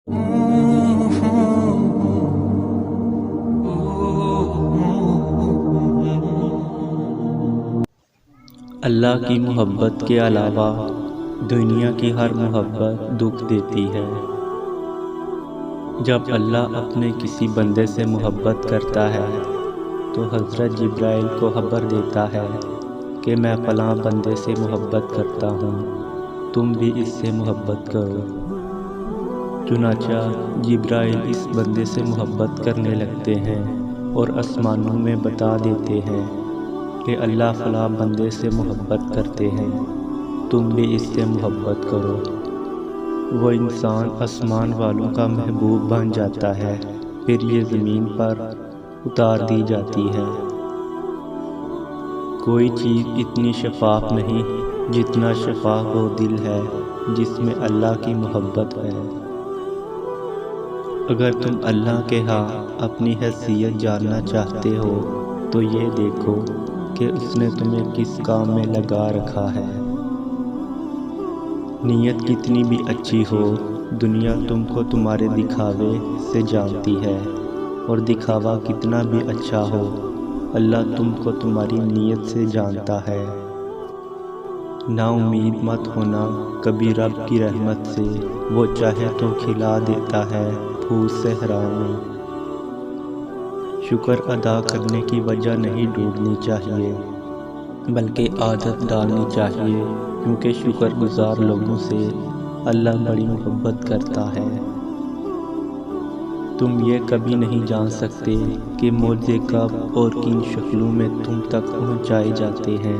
اللہ کی محبت کے علاوہ دنیا کی ہر محبت دکھ دیتی ہے۔ جب اللہ اپنے کسی بندے سے محبت کرتا ہے تو حضرت جبرائیل کو خبر دیتا ہے کہ میں فلاں بندے سے محبت کرتا ہوں، تم بھی اس سے محبت کرو۔ چنانچہ جبرائیل اس بندے سے محبت کرنے لگتے ہیں اور آسمانوں میں بتا دیتے ہیں کہ اللہ فلاں بندے سے محبت کرتے ہیں، تم بھی اس سے محبت کرو۔ وہ انسان آسمان والوں کا محبوب بن جاتا ہے، پھر یہ زمین پر اتار دی جاتی ہے۔ کوئی چیز اتنی شفاف نہیں جتنا شفاف وہ دل ہے جس میں اللہ کی محبت ہے۔ اگر تم اللہ کے ہاں اپنی حیثیت جاننا چاہتے ہو تو یہ دیکھو کہ اس نے تمہیں کس کام میں لگا رکھا ہے۔ نیت کتنی بھی اچھی ہو، دنیا تم کو تمہارے دکھاوے سے جانتی ہے، اور دکھاوا کتنا بھی اچھا ہو، اللہ تم کو تمہاری نیت سے جانتا ہے۔ نا امید مت ہونا کبھی رب کی رحمت سے، وہ چاہے تو کھلا دیتا ہے پھول صحرا میں۔ شکر ادا کرنے کی وجہ نہیں ڈھونڈنی چاہیے بلکہ عادت ڈالنی چاہیے، کیونکہ شکر گزار لوگوں سے اللہ بڑی محبت کرتا ہے۔ تم یہ کبھی نہیں جان سکتے کہ معجزے کب اور کن شکلوں میں تم تک پہنچائے جاتے ہیں،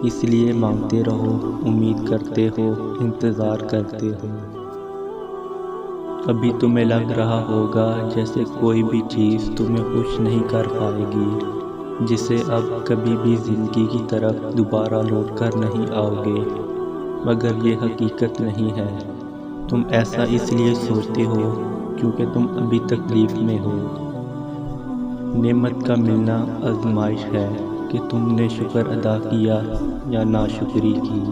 اس لیے مانگتے رہو، امید کرتے ہو، انتظار کرتے ہو۔ ابھی تمہیں لگ رہا ہوگا جیسے کوئی بھی چیز تمہیں خوش نہیں کر پائے گی، جسے اب کبھی بھی زندگی کی طرف دوبارہ لوٹ کر نہیں آؤ گے، مگر یہ حقیقت نہیں ہے۔ تم ایسا اس لیے سوچتے ہو کیونکہ تم ابھی تکلیف میں ہو۔ نعمت کا ملنا آزمائش ہے کہ تم نے شکر ادا کیا یا ناشکری کی۔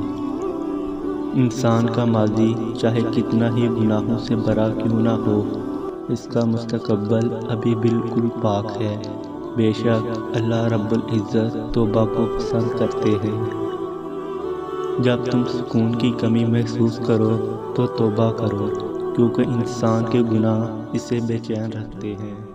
انسان کا ماضی چاہے کتنا ہی گناہوں سے بھرا کیوں نہ ہو، اس کا مستقبل ابھی بالکل پاک ہے۔ بے شک اللہ رب العزت توبہ کو پسند کرتے ہیں۔ جب تم سکون کی کمی محسوس کرو تو توبہ کرو، کیونکہ انسان کے گناہ اسے بے چین رکھتے ہیں۔